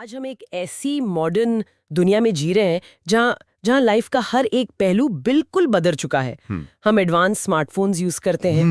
आज हम एक ऐसी मॉडर्न दुनिया में जी रहे हैं जहाँ जहाँ लाइफ का हर एक पहलू बिल्कुल बदल चुका है। हम एडवांस स्मार्टफोन्स यूज करते हैं,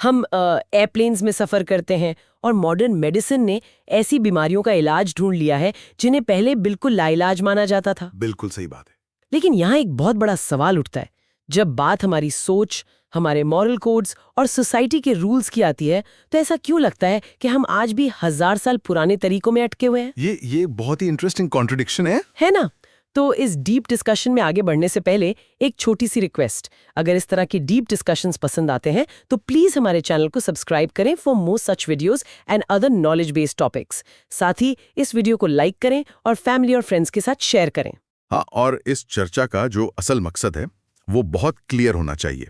हम एयरप्लेन्स में सफर करते हैं और मॉडर्न मेडिसिन ने ऐसी बीमारियों का इलाज ढूंढ लिया है जिन्हें पहले बिल्कुल लाइलाज माना जाता था। बिल्कुल सही बात है। लेकिन यहाँ एक बहुत बड़ा सवाल उठता है, जब बात हमारी सोच, हमारे मॉरल कोड्स और सोसाइटी के रूल्स की आती है, तो ऐसा क्यों लगता है कि हम आज भी 1000 साल पुराने तरीकों में अटके हुए हैं? ये बहुत ही इंटरेस्टिंग कॉन्ट्रडिक्शन है ना? तो इस डीप डिस्कशन में आगे बढ़ने से पहले एक छोटी सी रिक्वेस्ट, अगर इस तरह की डीप डिस्कशंस पसंद आते हैं तो प्लीज हमारे चैनल को सब्सक्राइब करें for more such videos and other knowledge based topics. साथ ही इस वीडियो को लाइक करें और फैमिली और फ्रेंड्स के साथ शेयर करें। हाँ, और इस चर्चा का जो असल मकसद है वो बहुत क्लियर होना चाहिए।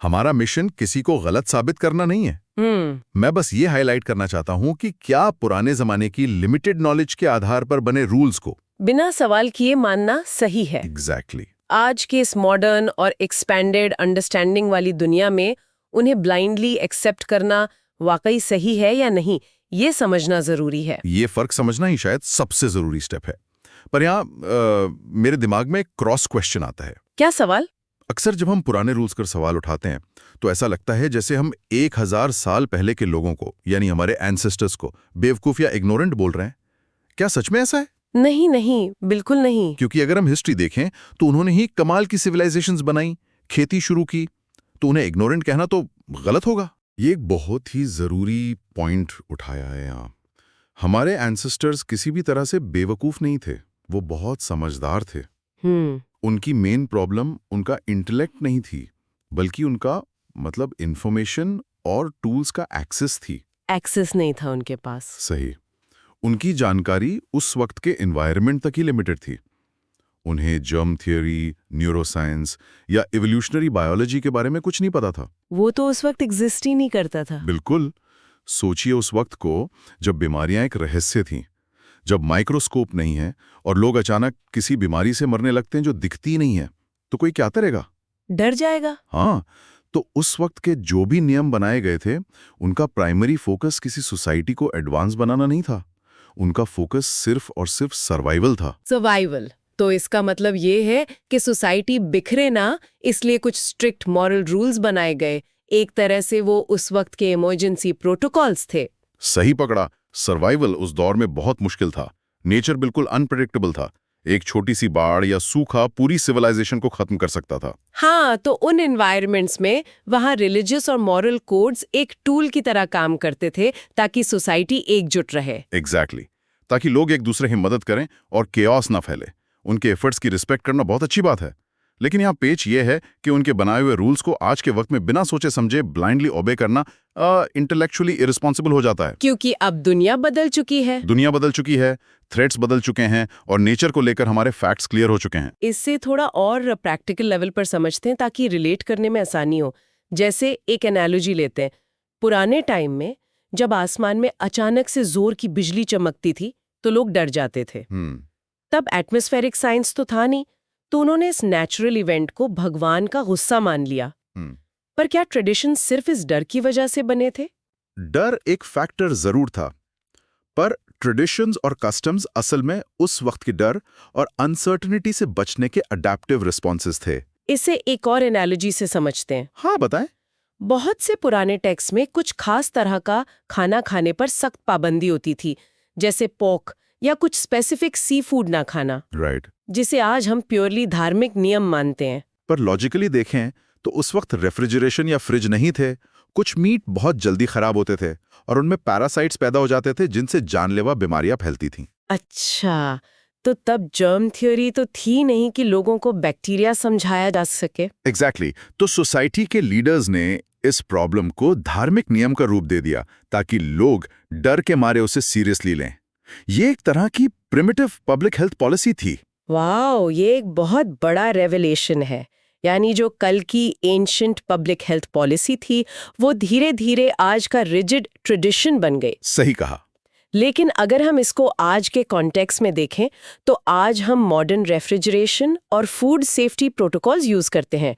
हमारा मिशन किसी को गलत साबित करना नहीं है। मैं बस ये हाईलाइट करना चाहता हूँ कि क्या पुराने जमाने की लिमिटेड नॉलेज के आधार पर बने रूल्स को बिना सवाल किए मानना सही है। एग्जैक्टली। आज के इस मॉडर्न और एक्सपेंडेड अंडरस्टैंडिंग वाली दुनिया में उन्हें ब्लाइंडली एक्सेप्ट करना वाकई सही है या नहीं, ये समझना जरूरी है। ये फर्क समझना ही शायद सबसे जरूरी स्टेप है। पर यहाँ मेरे दिमाग में एक क्रॉस क्वेश्चन आता है। क्या सवाल? अक्सर जब हम पुराने रूल्स कर सवाल उठाते हैं तो ऐसा लगता है जैसे हम 1000 साल पहले के लोगों को, यानी हमारे एंसेस्टर्स को बेवकूफ या इग्नोरेंट बोल रहे हैं। क्या सच में ऐसा है? नहीं, बिल्कुल नहीं। क्योंकि अगर हम हिस्ट्री देखें तो उन्होंने ही कमाल की सिविलाइजेशंस बनाई, खेती शुरू की, तो उन्हें इग्नोरेंट कहना तो गलत होगा। ये एक बहुत ही जरूरी पॉइंट उठाया है यहाँ। हमारे एंसेस्टर्स किसी भी तरह से बेवकूफ नहीं थे, वो बहुत समझदार थे। उनकी मेन प्रॉब्लम उनका इंटेलेक्ट नहीं थी, बल्कि उनका इंफॉर्मेशन और टूल्स का एक्सेस थी। एक्सेस नहीं था उनके पास। सही। उनकी जानकारी उस वक्त के एनवायरनमेंट तक ही लिमिटेड थी। उन्हें जर्म थियरी, न्यूरोसाइंस या इवोल्यूशनरी बायोलॉजी के बारे में कुछ नहीं पता था। वो तो उस वक्त एग्जिस्ट ही नहीं करता था। बिल्कुल। सोचिए उस वक्त को जब बीमारियां एक रहस्य थीं, जब माइक्रोस्कोप नहीं है और लोग अचानक किसी बीमारी से मरने लगते हैं जो दिखती नहीं है, तो कोई क्या करेगा? डर जाएगा। हाँ, तो उस वक्त के जो भी नियम बनाए गए थे, उनका प्राइमरी फोकस किसी सोसाइटी को एडवांस बनाना नहीं था। उनका फोकस सिर्फ और सिर्फ सर्वाइवल था। सर्वाइवल। तो इसका मतलब ये है कि सोसाइटी बिखरे ना, इसलिए कुछ स्ट्रिक्ट मॉरल रूल्स बनाए गए। एक तरह से वो उस वक्त के इमरजेंसी प्रोटोकॉल्स थे। सही पकड़ा। सर्वाइवल उस दौर में बहुत मुश्किल था। नेचर बिल्कुल अनप्रेडिक्टेबल था। एक छोटी सी बाढ़ या सूखा पूरी सिविलाइजेशन को खत्म कर सकता था। हाँ, तो उन एनवायरनमेंट्स में वहाँ रिलीजियस और मॉरल कोड्स एक टूल की तरह काम करते थे ताकि सोसाइटी एकजुट रहे। एग्जैक्टली। ताकि लोग एक दूसरे की मदद करें और केओस ना फैले। उनके एफर्ट्स की रिस्पेक्ट करना बहुत अच्छी बात है, लेकिन यहाँ पेच ये है कि उनके बनाए हुए रूल्स को आज के वक्त में बिना सोचे समझे ब्लाइंडली ओबे करना इंटेलेक्चुअली इररिस्पॉन्सिबल हो जाता है। क्योंकि अब दुनिया बदल चुकी है, थ्रेट्स बदल चुके हैं और नेचर को लेकर हमारे फैक्ट्स क्लियर हो चुके हैं। इससे थोड़ा और प्रैक्टिकल लेवल पर समझते हैं ताकि रिलेट करने में आसानी हो। जैसे एक एनालॉजी लेते हैं। पुराने टाइम में जब आसमान में अचानक से जोर की बिजली चमकती थी तो लोग डर जाते थे। तब एटमॉस्फेरिक साइंस तो था नहीं, तो उन्होंने इस नेचुरल इवेंट को भगवान का गुस्सा मान लिया। पर क्या ट्रेडिशन सिर्फ इस डर की वजह से बने थे? डर एक फैक्टर जरूर था, पर ट्रेडिशंस और कस्टम्स असल में उस वक्त के डर और अनसर्टेनिटी से बचने के अडैप्टिव रिस्पॉन्सेस थे। इसे एक और एनालॉजी से समझते हैं। हाँ, बताएं। बहुत से पुराने टेक्स्ट में कुछ खास तरह का खाना खाने पर सख्त पाबंदी होती थी, जैसे पोर्क या कुछ स्पेसिफिक सी फूड ना खाना। राइट। जिसे आज हम प्योरली धार्मिक नियम मानते हैं। पर लॉजिकली देखें तो उस वक्त रेफ्रिजरेशन या फ्रिज नहीं थे। कुछ मीट बहुत जल्दी खराब होते थे और उनमें पैरासाइट्स पैदा हो जाते थे जिनसे जानलेवा बीमारियां फैलती थीं। अच्छा, तो तब जर्म थ्योरी तो थी नहीं कि लोगों को बैक्टीरिया समझाया जा सके। एग्जैक्टली। तो सोसाइटी के लीडर्स ने इस प्रॉब्लम को धार्मिक नियम का रूप दे दिया ताकि लोग डर के मारे उसे सीरियसली लें। ये एक तरह की प्रिमिटिव पब्लिक हेल्थ पॉलिसी थी। वाओ, ये एक बहुत बड़ा रेवलेशन है। यानी जो कल की एंशिएंट पब्लिक हेल्थ पॉलिसी थी वो धीरे धीरे आज का रिजिड ट्रेडिशन बन गई। सही कहा। लेकिन अगर हम इसको आज के कॉन्टेक्स्ट में देखें तो आज हम मॉडर्न रेफ्रिजरेशन और फूड सेफ्टी प्रोटोकॉल्स यूज करते हैं।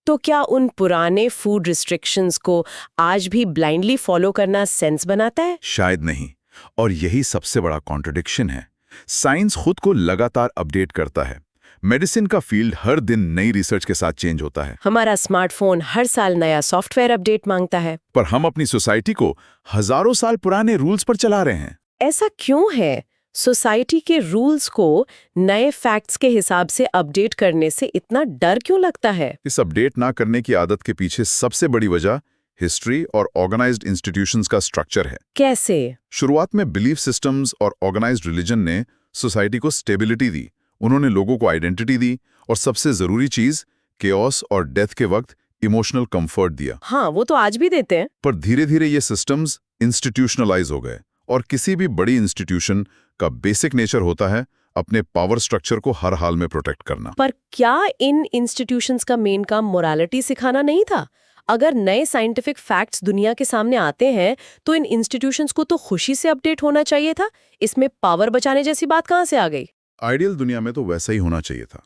तो क्या उन पुराने फूड रिस्ट्रिक्शंस को आज भी ब्लाइंडली फॉलो करना सेंस बनाता है? शायद नहीं। और यही सबसे बड़ा कॉन्ट्रडिक्शन है। साइंस खुद को लगातार अपडेट करता है। मेडिसिन का फील्ड हर दिन नई रिसर्च के साथ चेंज होता है। हमारा स्मार्टफोन हर साल नया सॉफ्टवेयर अपडेट मांगता है। पर हम अपनी सोसाइटी को हजारों साल पुराने रूल्स पर चला रहे हैं। ऐसा क्यों है? सोसाइटी के रूल्स को नए फैक्ट्स के हिसाब से अपडेट करने से इतना डर क्यों लगता है? इस अपडेट ना करने की आदत के पीछे सबसे बड़ी वजह हिस्ट्री और ऑर्गेनाइज्ड इंस्टीट्यूशंस का स्ट्रक्चर है। कैसे? शुरुआत में बिलीफ सिस्टम्स और ऑर्गेनाइज्ड रिलीजन ने सोसाइटी को स्टेबिलिटी दी। उन्होंने लोगों को आइडेंटिटी दी और सबसे जरूरी चीज केओस और डेथ के वक्त इमोशनल कंफर्ट दिया। हाँ, वो तो आज भी देते हैं। पर धीरे धीरे ये सिस्टम्स इंस्टीट्यूशनलाइज हो गए और किसी भी बड़ी इंस्टीट्यूशन का बेसिक नेचर होता है अपने पावर स्ट्रक्चर को हर हाल में प्रोटेक्ट करना। पर क्या इन इंस्टीट्यूशंस का मेन काम मोरालिटी सिखाना नहीं था? अगर नए साइंटिफिक फैक्ट्स दुनिया के सामने आते हैं तो इन इंस्टीट्यूशंस को तो खुशी से अपडेट होना चाहिए था। इसमें पावर बचाने जैसी बात कहाँ से आ गई? आइडियल दुनिया में तो वैसा ही होना चाहिए था,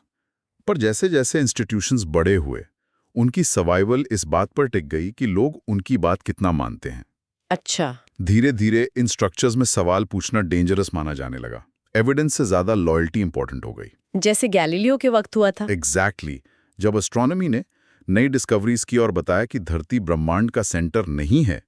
पर जैसे जैसे इंस्टीट्यूशंस बड़े हुए उनकी सर्वाइवल इस बात पर टिक गई कि लोग उनकी बात कितना मानते हैं। अच्छा। धीरे धीरे इन स्ट्रक्चर्स में सवाल पूछना डेंजरस माना जाने लगा। एविडेंस से ज्यादा लॉयल्टी इंपॉर्टेंट हो गई। जैसे गैलीलियो के वक्त हुआ था। एग्जैक्टली। जब एस्ट्रोनॉमी ने नई डिस्कवरीज की और बताया कि धरती ब्रह्मांड का सेंटर नहीं है,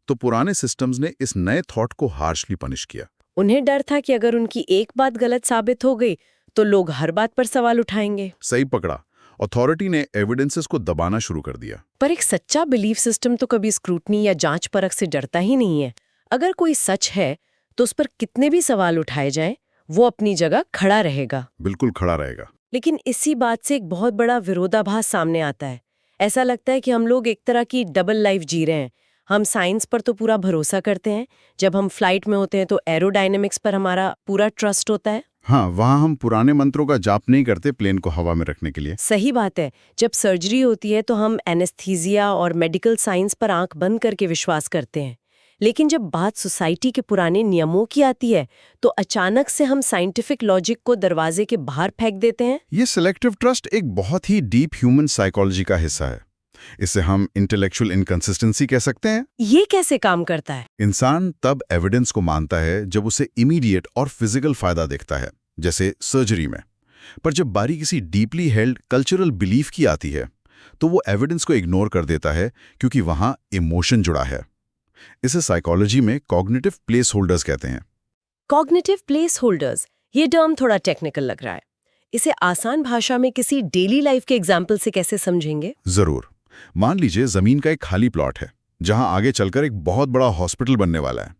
तो पुराने सिस्टम्स ने इस नए थॉट को हार्शली पनिश किया। उन्हें डर था कि अगर उनकी एक बात गलत साबित हो गई तो लोग हर बात पर सवाल उठाएंगे। सही पकड़ा। अथॉरिटी ने एविडेंसेस को दबाना शुरू कर दिया। पर एक सच्चा बिलीफ सिस्टम तो कभी स्क्रूटनी या जांच परख से डरता ही नहीं है। अगर कोई सच है तो उस पर कितने भी सवाल उठाए जाएं, वो अपनी जगह खड़ा रहेगा। बिल्कुल खड़ा रहेगा। लेकिन इसी बात से एक बहुत बड़ा विरोधाभास सामने आता है। ऐसा लगता है कि हम लोग एक तरह की डबल लाइफ जी रहे हैं। हम साइंस पर तो पूरा भरोसा करते हैं, जब हम फ्लाइट में होते हैं तो एरोडायनेमिक्स पर हमारा पूरा ट्रस्ट होता है। हाँ, वहाँ हम पुराने मंत्रों का जाप नहीं करते प्लेन को हवा में रखने के लिए। सही बात है। जब सर्जरी होती है तो हम एनेस्थीसिया और मेडिकल साइंस पर आंख बंद करके विश्वास करते हैं। लेकिन जब बात सोसाइटी के पुराने नियमों की आती है तो अचानक से हम साइंटिफिक लॉजिक को दरवाजे के बाहर फेंक देते हैं। ये सिलेक्टिव ट्रस्ट एक बहुत ही डीप ह्यूमन साइकोलॉजी का हिस्सा है। इसे हम इंटेलेक्चुअल इनकंसिस्टेंसी कह सकते हैं। ये कैसे काम करता है? इंसान तब एविडेंस को मानता है जब उसे इमीडिएट और फिजिकल फायदा दिखता है, जैसे सर्जरी में। पर जब बारी किसी डीपली हेल्ड कल्चरल बिलीफ की आती है तो वो एविडेंस को इग्नोर कर देता है, क्योंकि वहां इमोशन जुड़ा है। इसे साइकोलॉजी में कॉग्निटिव प्लेस होल्डर्स कहते हैं। कॉग्निटिव प्लेस होल्डर्स, ये टर्म थोड़ा टेक्निकल लग रहा है। इसे आसान भाषा में किसी डेली लाइफ के एग्जाम्पल से कैसे समझेंगे? जरूर। मान लीजिए जमीन का एक खाली प्लॉट है जहां आगे चलकर एक बहुत बड़ा हॉस्पिटल बनने वाला है।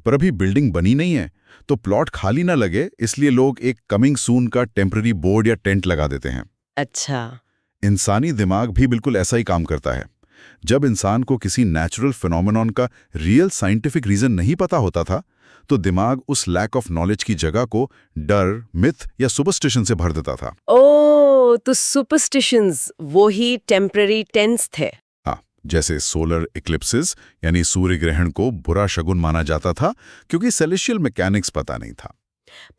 पर अभी बिल्डिंग बनी नहीं है, तो प्लॉट खाली ना लगे इसलिए लोग एक कमिंग सून का टेम्पररी बोर्ड या टेंट लगा देते हैं। अच्छा। इंसानी दिमाग भी बिल्कुल ऐसा ही काम करता है। जब इंसान को किसी नेचुरल फिनोमेनॉन का रियल साइंटिफिक रीजन नहीं पता होता था, तो दिमाग उस लैक ऑफ नॉलेज की जगह को डर, मिथ या सुपरस्टिशन से भर देता था। ओह, तो सुपरस्टिशंस वो ही टेम्पररी टेंस थे। हाँ, जैसे सोलर इक्लिप्सिस यानी सूर्य ग्रहण को बुरा शगुन माना जाता था क्योंकि सेलेशियल मैकेनिक्स पता नहीं था।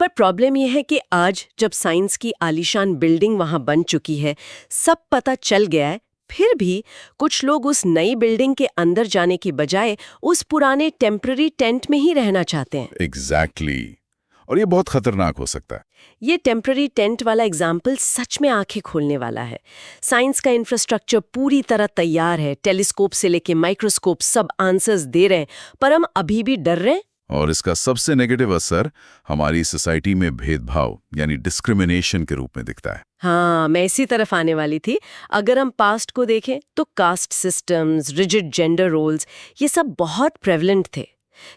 पर प्रॉब्लम यह है कि आज जब साइंस की आलीशान बिल्डिंग वहां बन चुकी है, सब पता चल गया है, फिर भी कुछ लोग उस नई बिल्डिंग के अंदर जाने की बजाय उस पुराने टेम्पररी टेंट में ही रहना चाहते हैं। एग्जैक्टली। और ये बहुत खतरनाक हो सकता है। ये टेम्पररी टेंट वाला एग्जाम्पल सच में आंखें खोलने वाला है। साइंस का इंफ्रास्ट्रक्चर पूरी तरह तैयार है, टेलीस्कोप से लेके माइक्रोस्कोप सब आंसर्स दे रहे हैं, पर हम अभी भी डर रहे हैं। और इसका सबसे नेगेटिव असर हमारी सोसाइटी में भेदभाव यानी डिस्क्रिमिनेशन के रूप में दिखता है। हाँ, मैं इसी तरफ आने वाली थी। अगर हम पास्ट को देखें तो caste systems, rigid gender roles, ये सब बहुत प्रेवलेंट थे।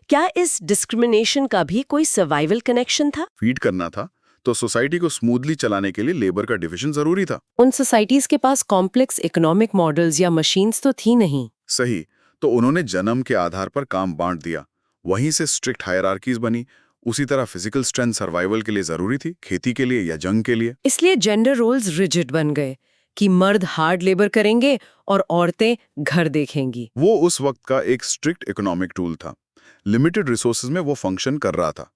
क्या इस डिस्क्रिमिनेशन का भी कोई सर्वाइवल कनेक्शन था? फीड करना था तो सोसाइटी को स्मूथली चलाने के लिए लेबर का डिविजन जरूरी था। उन सोसाइटीज के पास कॉम्प्लेक्स इकोनॉमिक मॉडल्स या मशीन्स तो थी नहीं। सही। तो उन्होंने जन्म के आधार पर काम बांट दिया। वहीं से स्ट्रिक्ट हायरार्कीज बनी। उसी तरह फिजिकल स्ट्रेंथ सर्वाइवल के लिए जरूरी थी, खेती के लिए या जंग के लिए। इसलिए जेंडर रोल्स रिजिड बन गए कि मर्द हार्ड लेबर करेंगे और औरतें घर देखेंगी। वो उस वक्त का एक स्ट्रिक्ट इकोनॉमिक टूल था। लिमिटेड रिसोर्सेज में वो फंक्शन कर रहा था।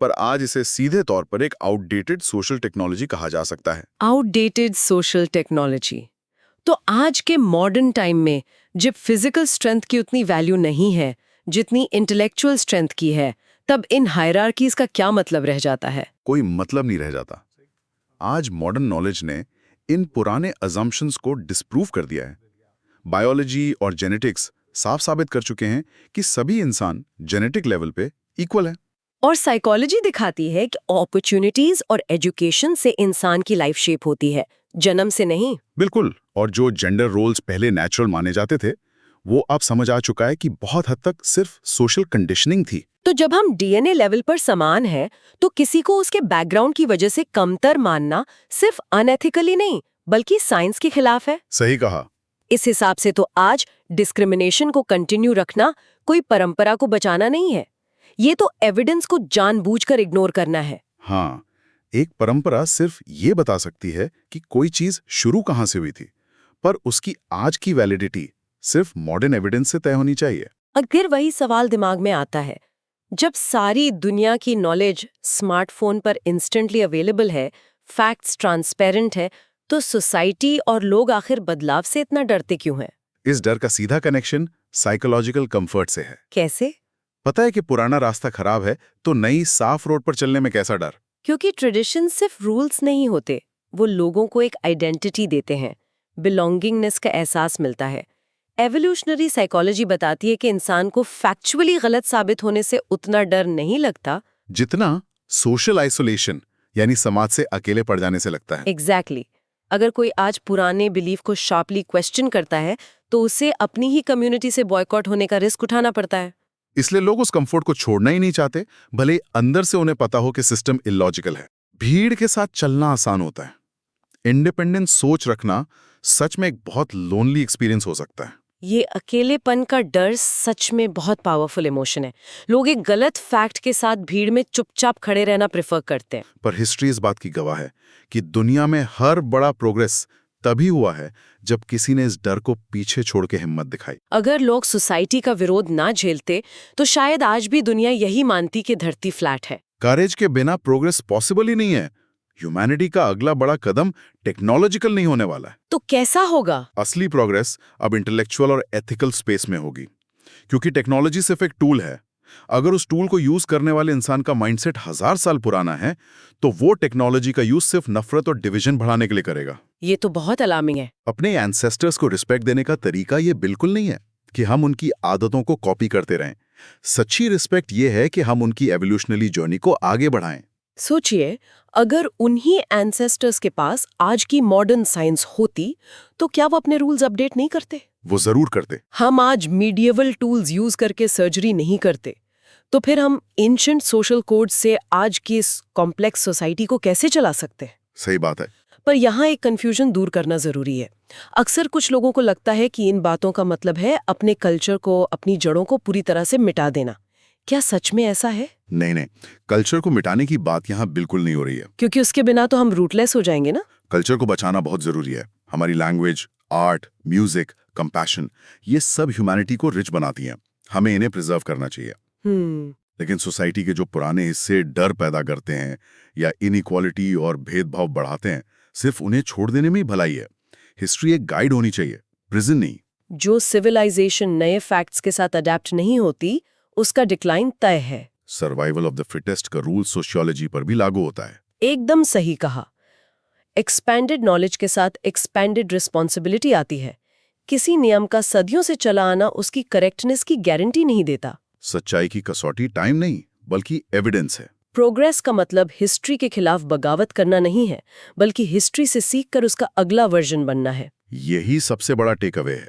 पर आज इसे सीधे तौर पर एक आउटडेटेड सोशल टेक्नोलॉजी कहा जा सकता है। Outdated social technology. तो आज के मॉडर्न टाइम में जब फिजिकल स्ट्रेंथ की उतनी वैल्यू नहीं है जितनी इंटेलेक्चुअल स्ट्रेंथ की है, तब इन हायरार्कीज का क्या मतलब रह जाता है? कोई मतलब नहीं रह जाता। आज मॉडर्न नॉलेज ने इन पुराने अजम्पशंस को डिस्प्रूव कर दिया है। बायोलॉजी और जेनेटिक्स साफ साबित कर चुके हैं कि सभी इंसान जेनेटिक लेवल पे इक्वल है। और साइकोलॉजी दिखाती है कि अपॉर्चुनिटीज और एजुकेशन से इंसान की लाइफ शेप होती है, जन्म से नहीं। बिल्कुल। और जो जेंडर रोल्स पहले नेचुरल माने जाते थे, वो अब समझ आ चुका है कि बहुत हद तक सिर्फ सोशल कंडीशनिंग थी। तो जब हम डीएनए लेवल पर समान हैं, तो किसी को उसके बैकग्राउंड की वजह से कमतर मानना सिर्फ अनएथिकली नहीं, बल्कि साइंस के खिलाफ है। सही कहा। इस हिसाब से तो आज डिस्क्रिमिनेशन को कंटिन्यू रखना कोई परंपरा को बचाना नहीं है, ये तो एविडेंस को जानबूझकर इग्नोर करना है। हाँ, एक परंपरा सिर्फ ये बता सकती है कि कोई चीज शुरू कहाँ से हुई थी, पर उसकी आज की वैलिडिटी सिर्फ मॉडर्न एविडेंस से तय होनी चाहिए। अगर वही सवाल दिमाग में आता है, जब सारी दुनिया की नॉलेज स्मार्टफोन पर इंस्टेंटली अवेलेबल है, फैक्ट्स ट्रांसपेरेंट है, तो सोसाइटी और लोग आखिर बदलाव से इतना डरते क्यों हैं? इस डर का सीधा कनेक्शन साइकोलॉजिकल कंफर्ट से है। कैसे? पता है कि पुराना रास्ता खराब है, तो नई साफ रोड पर चलने में कैसा डर? क्योंकि ट्रेडिशन सिर्फ रूल्स नहीं होते, वो लोगों को एक आइडेंटिटी देते हैं, बिलोंगिंगनेस का एहसास मिलता है। एवोल्यूशनरी साइकोलॉजी बताती है कि इंसान को फैक्चुअली गलत साबित होने से उतना डर नहीं लगता जितना सोशल आइसोलेशन यानी समाज से अकेले पड़ जाने से लगता है। एग्जैक्टली। अगर कोई आज पुराने बिलीफ को शार्पली क्वेश्चन करता है, तो उसे अपनी ही कम्युनिटी से बॉयकॉट होने का रिस्क उठाना पड़ता है। इसलिए लोग उस कंफर्ट को छोड़ना ही नहीं चाहते, भले अंदर से उन्हें पता हो कि सिस्टम इलॉजिकल है। भीड़ के साथ चलना आसान होता है, इंडिपेंडेंट सोच रखना सच में एक बहुत लोनली एक्सपीरियंस हो सकता है। ये अकेलेपन का डर सच में बहुत पावरफुल इमोशन है। लोग एक गलत फैक्ट के साथ भीड़ में चुपचाप खड़े रहना प्रेफर करते हैं। पर हिस्ट्री इस बात की गवाह है कि दुनिया में हर बड़ा प्रोग्रेस तभी हुआ है जब किसी ने इस डर को पीछे छोड़ के हिम्मत दिखाई। अगर लोग सोसाइटी का विरोध ना झेलते, तो शायद आज भी दुनिया यही मानती कि धरती फ्लैट है। करेज के बिना प्रोग्रेस पॉसिबल ही नहीं है। ह्यूमैनिटी का अगला बड़ा कदम टेक्नोलॉजिकल नहीं होने वाला है। तो कैसा होगा? असली प्रोग्रेस अब इंटेलेक्चुअल और एथिकल स्पेस में होगी, क्योंकि टेक्नोलॉजी सिर्फ एक टूल है। अगर उस टूल को यूज करने वाले इंसान का माइंडसेट 1000 साल पुराना है, तो वो टेक्नोलॉजी का यूज सिर्फ नफरत और डिवीजन बढ़ाने के लिए करेगा। ये तो बहुत अलार्मिंग है। अपने एंसेस्टर्स को रिस्पेक्ट देने का तरीका ये बिल्कुल नहीं है कि हम उनकी आदतों को कॉपी करते रहें। सच्ची रिस्पेक्ट ये है कि हम उनकी एवोल्यूशनरी जर्नी को आगे बढ़ाएं। सोचिए, अगर उन्हीं एंसेस्टर्स के पास आज की मॉडर्न साइंस होती, तो क्या वो अपने रूल्स अपडेट नहीं करते? वो जरूर करते। हम आज मीडिएवल टूल्स यूज करके सर्जरी नहीं करते, तो फिर हम एंशिएंट सोशल कोड से आज की इस कॉम्प्लेक्स सोसाइटी को कैसे चला सकते हैं? सही बात है। पर यहाँ एक कंफ्यूजन दूर करना जरूरी है। अक्सर कुछ लोगों को लगता है कि इन बातों का मतलब है अपने कल्चर को, अपनी जड़ों को पूरी तरह से मिटा देना। क्या सच में ऐसा है? नहीं नहीं, कल्चर को मिटाने की बात यहाँ बिल्कुल नहीं हो रही है। क्योंकि उसके बिना तो हम रूटलेस हो जाएंगे ना। कल्चर को बचाना बहुत जरूरी है। हमारी लैंग्वेज, आर्ट, म्यूजिक, कंपैशन, ये सब ह्यूमैनिटी को रिच बनाती हैं। हमें इन्हें प्रिजर्व करना चाहिए। लेकिन सोसाइटी के जो पुराने हिस्से डर पैदा करते हैं या इनइक्वालिटी और भेदभाव बढ़ाते हैं, सिर्फ उन्हें छोड़ देने में ही भलाई है। हिस्ट्री एक गाइड होनी चाहिए, प्रिजन नहीं। जो सिविलाइजेशन नए फैक्ट्स के साथ अडेप्ट नहीं होती, उसका डिक्लाइन तय है। सर्वाइवल ऑफ द फिटेस्ट का रूल सोशियोलॉजी पर भी लागू होता है। एकदम सही कहा। एक्सपैंडेड नॉलेज के साथ एक्सपैंडेड रिस्पॉन्सिबिलिटी आती है। किसी नियम का सदियों से चला आना उसकी करेक्टनेस की गारंटी नहीं देता। सच्चाई की कसौटी टाइम नहीं, बल्कि एविडेंस है। प्रोग्रेस का मतलब हिस्ट्री के खिलाफ बगावत करना नहीं है, बल्कि हिस्ट्री से सीखकर उसका अगला वर्जन बनना है। यही सबसे बड़ा टेक अवे है।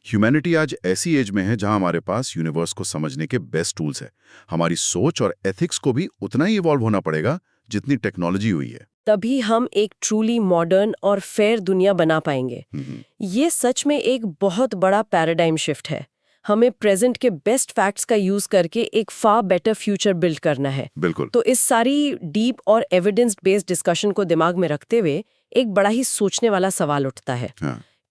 ह्यूमैनिटी आज ऐसी एज में है जहां हमारे पास यूनिवर्स को समझने के बेस्ट टूल्स है। हमारी सोच और एथिक्स को भी उतना ही इवॉल्व होना पड़ेगा जितनी टेक्नोलॉजी हुई है। तभी हम एक ट्रूली मॉडर्न और फेयर दुनिया बना पाएंगे। ये सच में एक बहुत बड़ा पैराडाइम शिफ्ट है। हमें प्रेजेंट के बेस्ट फैक्ट्स का यूज करके एक फार बेटर फ्यूचर बिल्ड करना है। बिल्कुल। तो इस सारी डीप और एविडेंस बेस्ड डिस्कशन को दिमाग में रखते हुए एक बड़ा ही सोचने वाला सवाल उठता है।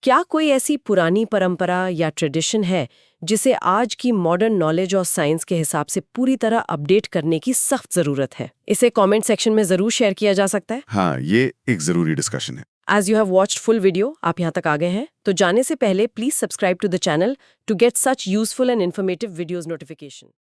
क्या कोई ऐसी पुरानी परंपरा या ट्रेडिशन है जिसे आज की मॉडर्न नॉलेज और साइंस के हिसाब से पूरी तरह अपडेट करने की सख्त जरूरत है? इसे कमेंट सेक्शन में जरूर शेयर किया जा सकता है। हाँ, ये एक जरूरी डिस्कशन है। As you have watched full video, आप यहाँ तक आ गए हैं, तो जाने से पहले please subscribe to the channel to get such useful and informative videos notification.